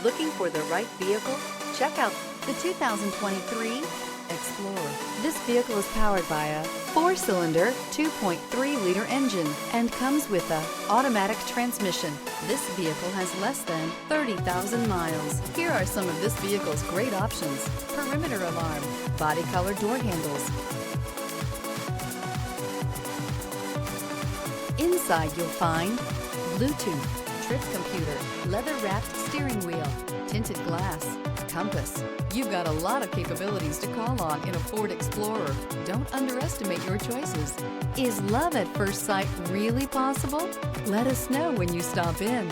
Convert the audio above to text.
Looking for the right vehicle? Check out the 2023 Explorer. This vehicle is powered by a 4-cylinder, 2.3-liter engine and comes with a automatic transmission. This vehicle has less than 30,000 miles. Here are some of this vehicle's great options: perimeter alarm, body color door handles. Inside you'll find Bluetooth, trip computer, leather-wrapped steering wheel, tinted glass, compass. You've got a lot of capabilities to call on in a Ford Explorer. Don't underestimate your choices. Is love at first sight really possible? Let us know when you stop in.